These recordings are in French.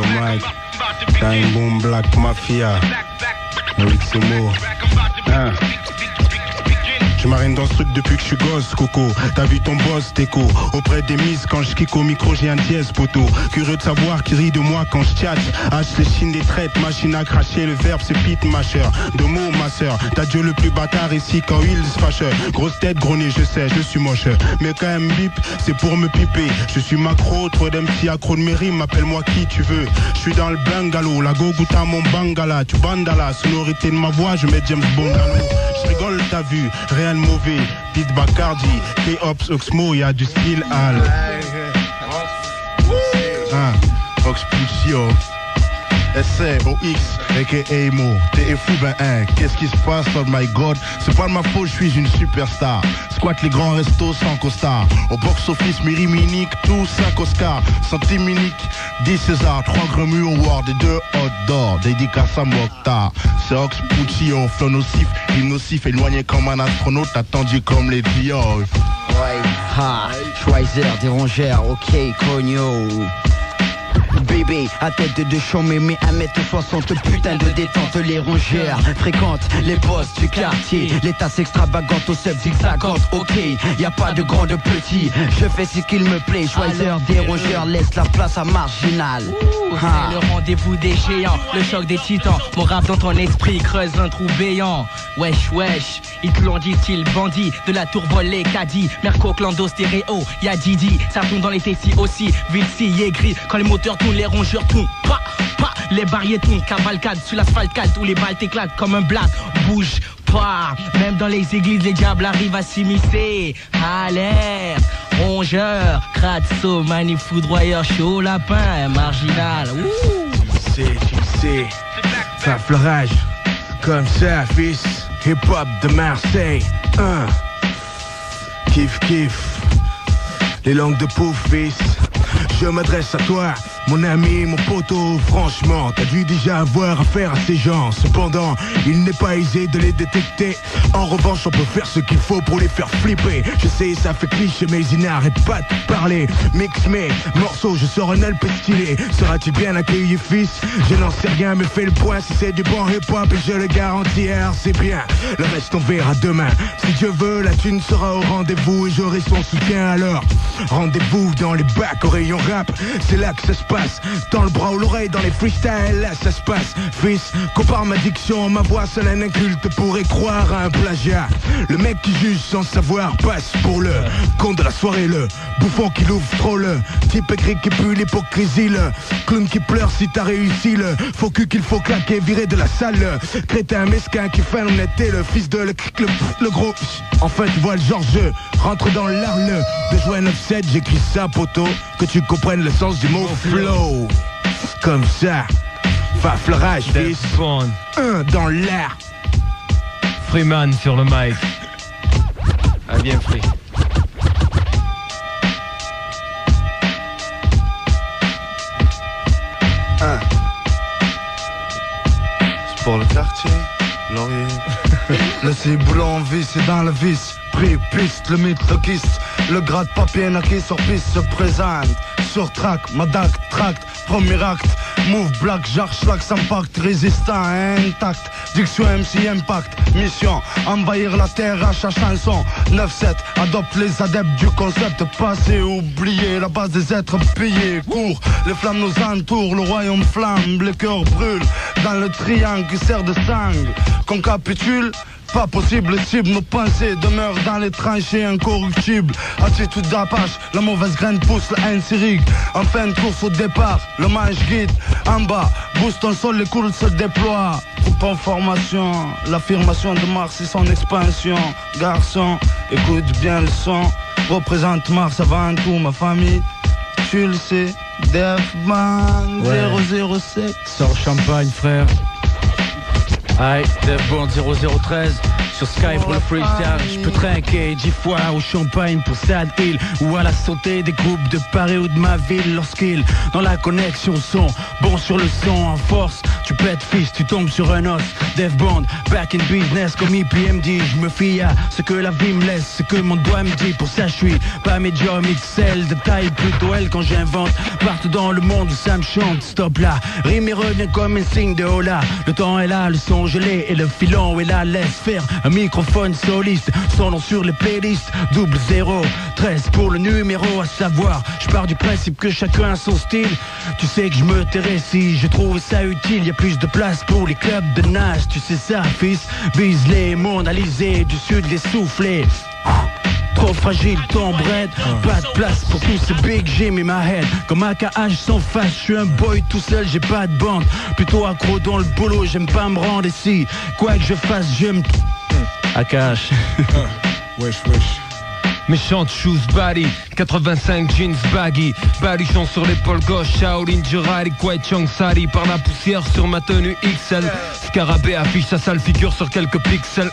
Mike, Time Boom Black Mafia, Riximo. Je marine dans ce truc depuis que je suis gosse, Coco. T'as vu ton boss, Teco. Auprès des mises, quand je kick au micro, j'ai un dièse, poteau. Curieux de savoir qui rit de moi quand je tchatche. Hache les chines des traites, machine à cracher. Le verbe c'est pit, mâcheur. De mots, ma sœur. T'as Dieu le plus bâtard ici quand il se fâche. Grosse tête, gros nez, je sais, je suis moche. Mais quand même bip, c'est pour me piper. Je suis macro, trop d'un petit accro de mes rimes. Appelle-moi qui tu veux. Je suis dans le bungalow, la go goûte à mon bangala. Tu bandala, sonorité de ma voix, je mets James Bongalo. Je rigole, t'as vu, réel mauvais, Pete Bacardi, K-Ops, Oxmo, y'a du style Al. Ox Puccio, SCOX, a.k.a. Mo. T'es fou, ben hein, qu'est-ce qui se passe, oh my god. C'est pas de ma faute, je suis une superstar. Squatte les grands restos sans costard. Au box-office, Miri Minique, tout 5 Oscars. Santiminique, 10 César, 3 Grammy Awards et 2 Hot d'or. Dédicace à Mokhtar. C'est Ox Puccio, flow nocif, nocif, éloigné comme un astronaute, attendu comme les Dior. Ouais, ha, Schweizer, dérangère, ok, cogno. Bébé, à tête de chômé, mais 1m60, putain de détente, les rongères fréquentent les boss du quartier. Les tasses extravagantes au sub zigzagante, ok, y a pas de grand de petit, je fais ce qu'il me plaît. Choisir des rongeurs laisse la place à Marginal. C'est le rendez-vous des géants, le choc des titans. Mon rap dans ton esprit creuse un trou béant. Wesh wesh, ils te l'ont dit-il, bandit de la tour volée, caddie, Merco, Clando, stéréo, y'a Didi, ça tourne dans les tessis aussi, Vilsi, Yegri, quand les moteurs tournent, les rongeurs tournent, pa, pa, les barrières tournent, cavalcade, sur l'asphalte calme, tous les balles t'éclatent comme un blast, bouge pas, même dans les églises, les diables arrivent à s'immiscer, alerte, rongeur, Kratso, manif foudroyeur, chaud lapin, Marginal, Tu sais, ça fleurage, comme ça, fils, hip-hop de Marseille, kiff, kiff, les langues de pouf, fils. Je m'adresse à toi, mon ami, mon poteau. Franchement, t'as dû déjà avoir affaire à ces gens. Cependant, il n'est pas aisé de les détecter. En revanche, on peut faire ce qu'il faut pour les faire flipper. Je sais, ça fait cliché, mais ils n'arrêtent pas de parler. Mix mes morceaux, je sors un LP stylé. Sera-t-il bien accueilli, fils? Je n'en sais rien, mais fais le point si c'est du bon hip-hop. Et je le garantis, c'est bien. Le reste, on verra demain. Si Dieu veut, la thune sera au rendez-vous et j'aurai son soutien alors. Rendez-vous dans les bacs au rayon rap, c'est là que ça se passe. Dans le bras ou l'oreille, dans les freestyles, là ça se passe. Fils, compare ma diction, ma voix, seul un inculte pourrait croire à un plagiat. Le mec qui juge sans savoir passe pour le con de la soirée, le bouffon qui l'ouvre trop, le type écrit qui pue l'hypocrisie, le clown qui pleure si t'as réussi, le faux cul qu'il faut claquer, virer de la salle, le crétin mesquin qui fait l'honnêteté, le fils de le gros. Enfin tu vois le genre, je rentre dans l'art, de jouer 9-7, j'écris ça poteau, que tu comprennes le sens du mot flow. Comme ça, fleurage, fils. Dans l'air. Freeman sur le mic. Ah bien Free. C'est pour le quartier, Laurier. Le ciboulot en vis, c'est dans le vice. Prix, piste, le mythe, le kiss. Le gras de papier naquis sur piste se présente. Sur track, Madak, tract, premier acte. Move, black, j'arche, impact, résistant, intact. Diction MC Impact, mission, envahir la terre à chaque chanson. 9-7, adopte les adeptes du concept. Passé, oublié, la base des êtres pillés. Cours, les flammes nous entourent, le royaume flambe, les cœurs brûlent. Dans le triangle qui sert de sangle, qu'on capitule. Pas possible, cible, nos pensées demeurent dans les tranchées incorruptibles. Attitude d'Apache, la mauvaise graine pousse, la haine s'irrigue. En fin de course au départ, le manche guide. En bas, booste ton sol, les coules se déploient. Troupe en formation, l'affirmation de Mars et son expansion. Garçon, écoute bien le son. Représente Mars avant tout, ma famille. Tu le sais, Def Band 007. Sors champagne frère. Aïe, Def Band 0013. sur Sky pour le freestyle. Je peux trinquer 10 fois au champagne pour Sad Hill, ou à la santé des groupes de Paris ou de ma ville. Lorsqu'ils, dans la connexion, sont bons sur le son en force. Tu pètes fils, tu tombes sur un os. Dev Bond, back in business comme EPMD. Je me fie à ce que la vie me laisse, ce que mon doigt me dit. Pour ça je suis pas médium XL, de taille plutôt L quand j'invente. Partout dans le monde où ça me chante, stop là. Rime et revient comme un signe de hola. Le temps est là, le son gelé et le filon est là. Laisse faire un microphone soliste, son nom sur les playlists. 0013 pour le numéro à savoir. Je pars du principe que chacun a son style. Tu sais que je me tairais si je trouve ça utile. Y'a plus de place pour les clubs de nage. Tu sais ça fils, vise les monalisés du sud les soufflés. Trop fragile ton bread, pas de place pour tous ces big Jim in my head. Comme AKH sans face, je suis un boy tout seul, j'ai pas de bande. Plutôt accro dans le boulot, j'aime pas me rendre ici. Quoi que je fasse, j'aime AKH. Wesh. Méchante shoes body, 85 jeans baggy, balichon sur l'épaule gauche, Shaolin Jirari, Kwai Chong Sari, par la poussière sur ma tenue XL. Scarabée affiche sa sale figure sur quelques pixels.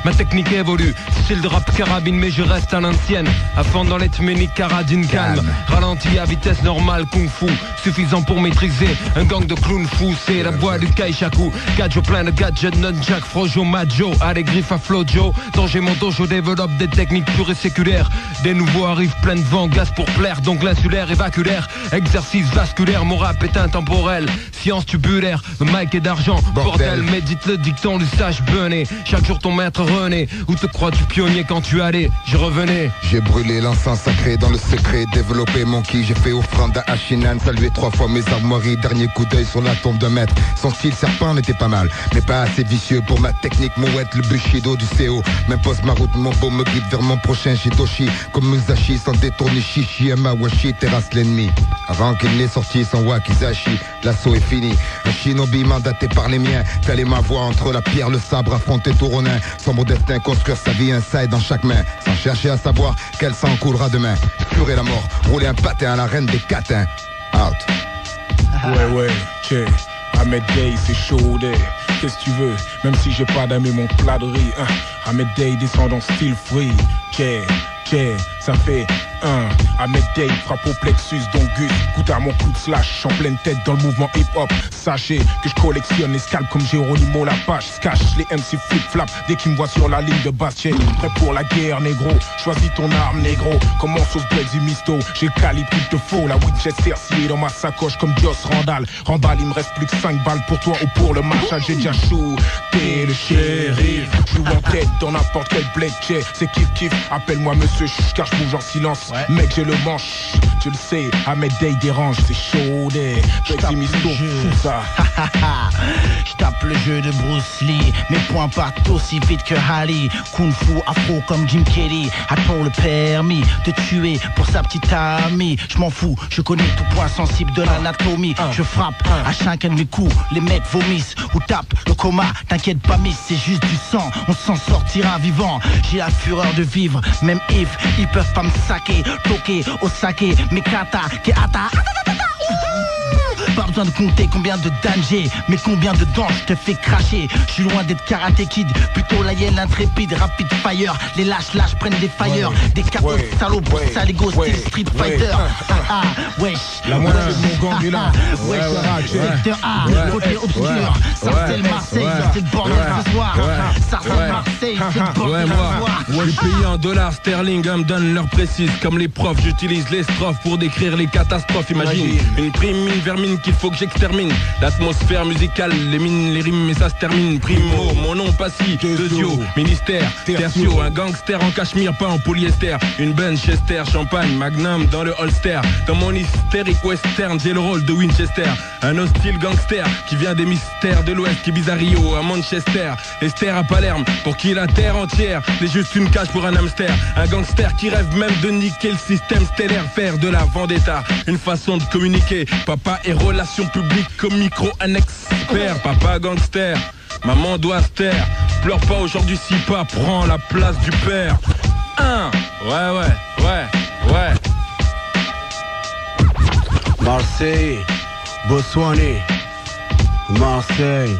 Ma technique évolue, style de rap carabine, mais je reste à l'ancienne. À fond dans les tméniques caradine calme, ralenti à vitesse normale, kung fu, suffisant pour maîtriser un gang de clowns fous. C'est la voix du Kaishaku, gadget plein de gadgets, non-jack, frojo, majo, à les griffes à flojo. Dans j'ai mon dojo, développe des techniques pures et séculaires. Des nouveaux arrivent plein de vent, gaz pour plaire, donc l'insulaire, évaculaire, exercice vasculaire, mon rap est intemporel, science tubulaire, le mic est d'argent, bordel, médite le dicton du sage bené, chaque jour ton maître renaît, où te crois-tu pionnier quand tu allais, je revenais. J'ai brûlé l'encens sacré dans le secret, développé mon ki, j'ai fait offrande à Ashinan, salué 3 fois mes armoiries, dernier coup d'œil sur la tombe d'un maître, son style serpent n'était pas mal, mais pas assez vicieux pour ma technique, mouette, le bushido du CO, m'impose ma route, mon beau me guide vers mon prochain Shidoshi. Comme Musashi sans détourner Shishi, Amawashi terrasse l'ennemi. Avant qu'il n'ait sorti son Wakizashi, l'assaut est fini. Un shinobi mandaté par les miens, caler ma voix entre la pierre, le sabre, affronter tout Ronin. Sombre destin, construire sa vie, un side dans chaque main, sans chercher à savoir quel sang coulera demain. Furer la mort, rouler un patin à la reine des catins. Out. Ouais, tché. Ahmed Day, c'est chaud, qu'est-ce que tu veux? Même si j'ai pas d'amis, mon plat de riz. Ahmed Day descend dans style free. Ça fait Ahmed Day frappe au plexus d'Ongus. Goûte à mon coup de slash en pleine tête dans le mouvement hip-hop. Sachez que je collectionne les scalps comme Geronimo Lapache. Cache les MC flip-flap dès qu'ils me voient sur la ligne de basket. Prêt pour la guerre, négro. Choisis ton arme, négro. Commence au Brexit Misto. J'ai le calibre qu'il te faut. La Winchester sciée dans ma sacoche comme Joss Randall. Il me reste plus que 5 balles pour toi ou pour le match. J'ai déjà shooté le shérif. Joue en tête dans n'importe quel bled. C'est kiff. Appelle-moi monsieur car je bouge en silence. Mec, j'ai le manche, tu le sais, Ahmed Day dérange, c'est chaud, Petit Misto, fou ça. Je tape le jeu de Bruce Lee, mes points partent aussi vite que Ali. Kung Fu afro comme Jim Kelly, a-t-on le permis de tuer pour sa petite amie? Je m'en fous, je connais tout point sensible de l'anatomie. Je frappe à chacun de mes coups, les mecs vomissent ou tapent le coma. T'inquiète pas miss, c'est juste du sang, on s'en sortira vivant. J'ai la fureur de vivre, même if ils peuvent pas me saquer, toquer au saké, mes kata, qui ata. Pas besoin de compter combien de dangers, mais combien de dents je te fais cracher. Je suis loin d'être karaté kid, plutôt la hyène intrépide, rapid fire. Les lâches prennent des fire, des capotes salauds pour ça, les go style Street Fighter. Wesh, la moitié de mon gang est là. Wesh, secteur A, côté obscur. Sarcelles Marseille, c'est le bordel ce soir. Sarcelles Marseille, c'est le bordel ce soir. Ouais, je paye en dollars sterling, me donne l'heure précise. Comme les profs, j'utilise les strophes pour décrire les catastrophes. Imagine une prime, une vermine qu'il faut que j'extermine. L'atmosphère musicale, les mines, les rimes, et ça se termine. Primo, mon nom passif, Dio, ministère, tertio, un gangster en cachemire, pas en polyester. Une Benchester, champagne, magnum dans le holster. Dans mon hystérique western, j'ai le rôle de Winchester. Un hostile gangster qui vient des mystères de l'Ouest, qui vise à Rio, à Manchester, Esther à Palerme, pour qui la terre entière n'est juste une cage pour un hamster. Un gangster qui rêve même de niquer le système stellaire, faire de la vendetta une façon de communiquer. Papa et relations publiques comme micro annexe père. Papa gangster, maman doit se taire. Pleure pas aujourd'hui si pas prend la place du père. Ouais. Marseille, Botswana, Marseille.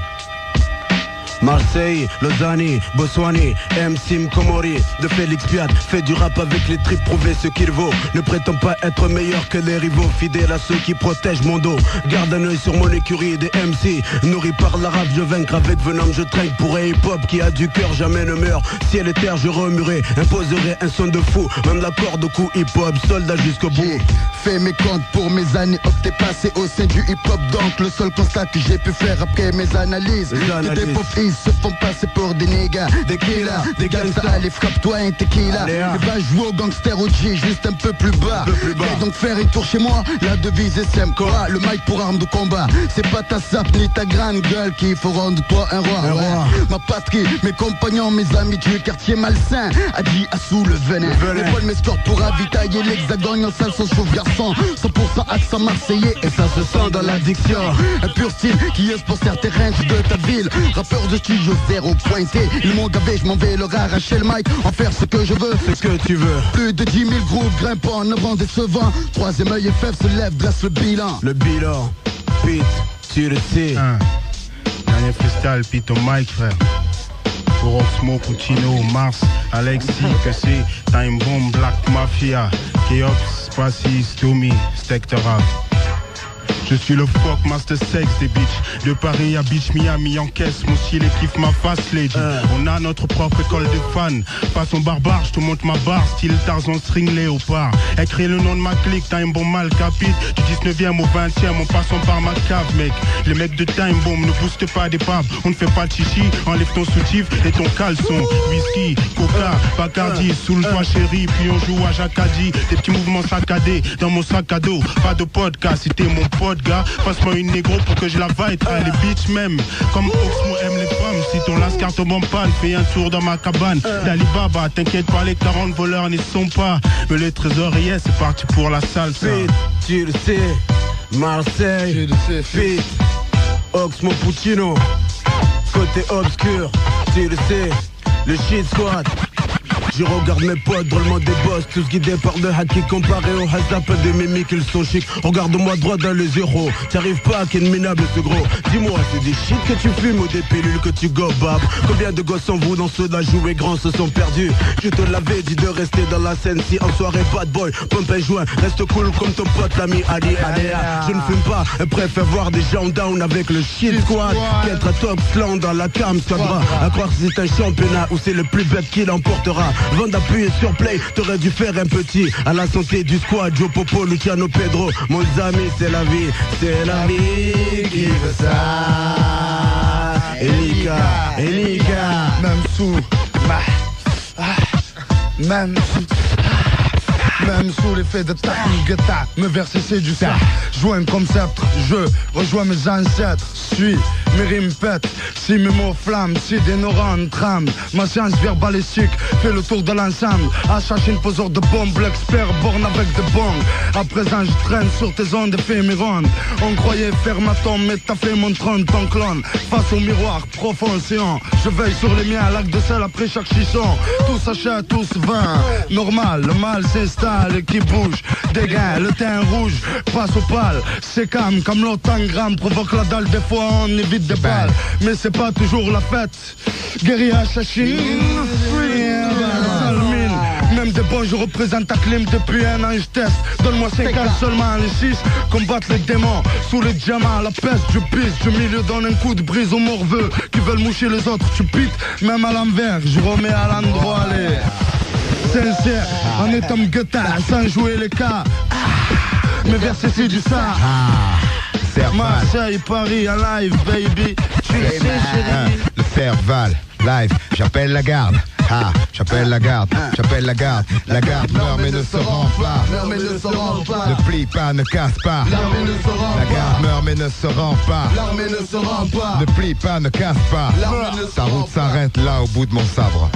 Marseille, Lausanne, Botswana, MC Komori, de Félix Piat, fait du rap avec les tripes, prouver ce qu'il vaut. Ne prétend pas être meilleur que les rivaux, fidèle à ceux qui protègent mon dos. Garde un œil sur mon écurie des MC, nourri par la rap, je vaincre avec venom, je trinque pour un hip-hop qui a du cœur, jamais ne meurt. Ciel et terre, je remuerai, imposerai un son de fou, même la corde au cou hip-hop, soldat jusqu'au bout. Fais mes comptes pour mes années opté passées au sein du hip-hop, donc le seul constat que j'ai pu faire après mes analyses, que des pauvres filles se font passer pour des niggas, des killers, des gangsters, allez frappe-toi un tequila. Et va jouer au gangster au G, juste un peu plus bas. Et donc faire un tour chez moi, la devise est simple, quoi. Le mic pour arme de combat, c'est pas ta sape ni ta grande gueule qu'il faut rendre toi un roi, Ma patrie, mes compagnons, mes amis du quartier malsain, Adi Assou le venin. Les bonnes m'escortent pour ravitailler l'hexagone, ça son chauve garçon, 100% accent marseillais et ça se sent dans l'addiction. Un pur style qui est pour certains ranges de ta ville. Rappeur de studio zéro pointé, ils m'ont gavé, je m'en vais leur arracher le mic, en faire ce que je veux, ce que tu veux. Plus de 10 000 groupes grimpant, 9 ans décevant. Troisième œil FF se lève, dresse le bilan. Le bilan, Pete, tu le sais. Dernier freestyle, Pete au mic, frère. Pour Oxmo, Puccino, Mars, Alexis, PC, Time Bomb, Black Mafia, Keops, Spacy, Stomy, Stectora. Je suis le fuck master sex des bitches. De Paris à Beach Miami en caisse. Mon style kiffe ma face lady. On a notre propre école de fans. Pas son barbare, je te montre ma barre. Style Tarzan string léopard. Écris le nom de ma clique, Time Bomb mal capite. Du 19e au 20e en passant par ma cave mec. Les mecs de Time Bomb ne boostent pas des paves. On ne fait pas de chichi, enlève ton soutif et ton caleçon. Whisky, coca, Bacardi, soule-toi chérie. Puis on joue à Jacadi. Des petits mouvements saccadés dans mon sac à dos. Pas de podcast, c'était mon pote gars, passe-moi une négro pour que je la vaille. Les bitches même, comme Oxmo aime les femmes. Si ton lascar tombe en panne, fais un tour dans ma cabane d'Alibaba, t'inquiète pas, les 40 voleurs n'y sont pas. Mais les trésoriers, c'est parti pour la salsa. Pete, tu le sais, Marseille, Pete, Oxmo Puccino, côté obscur, tu le sais, le shit squad. Je regarde mes potes, drôlement des boss, tous guidés par le hacky comparé au hasap des mimiques, ils sont chics. Regarde-moi droit dans les zéros, t'arrives pas à qu'une minable ce gros. Dis-moi, c'est des shit que tu fumes ou des pilules que tu gobes? Combien de gosses en vous dans ceux d'un jouet grand se sont perdus? Je te l'avais dit de rester dans la scène si en soirée bad boy, pompe un joint, reste cool comme ton pote l'ami Ali Adea. Je ne fume pas, et préfère voir des gens down avec le shit squad qu'être à top slang dans la cam squadra. À croire que c'est un championnat où c'est le plus bête qui l'emportera. Avant d'appuyer sur play, t'aurais dû faire un petit. À la santé du squad, Joe Popo, Luciano Pedro. Mon ami, c'est la vie qui veut ça. Elika, même sous l'effet de Tangata, me verser c'est du ça. Joue un concept, je rejoins mes ancêtres. Suis mes rimes pètent, si mes mots flamment, si des neurones trament. Ma science verbalistique fait le tour de l'ensemble. À chercher une poseur de bombe, l'expert borne avec des bongs. À présent je traîne sur tes ondes et fais mes rondes. On croyait faire ma tombe, mais t'as fait mon trône, ton clone. Face au miroir, profond océan. Je veille sur les miens, lac de sel après chaque chisson. Tous achètent, tous vin. Normal, le mal s'installe et qui bouge. Des gains, le teint rouge, passe au pâle. C'est calme comme l'autangramme, provoque la dalle. Des fois on évite des balles, mais c'est pas toujours la fête. Guérilla Chachine, même des bons, je représente ta clim depuis un an, je teste. Donne-moi 5 ans seulement, les 6 combattent les démons. Sous les diamants, la peste, je pisse. Du milieu donne un coup de brise aux morveux qui veulent moucher les autres, tu pites. Même à l'envers, je remets à l'endroit les sincères. En étant guetard, sans jouer les cas. Mes versets c'est du ça. Marseille, Paris, en live, baby. Tu le sais, chérie. Le Serval, live, j'appelle la garde. J'appelle la garde, j'appelle la garde. La garde meurt mais ne se rend pas. Ne plie pas, ne casse pas. La garde meurt mais ne se rend pas. Ne plie pas, ne casse pas. Ta route s'arrête là au bout de mon sabre.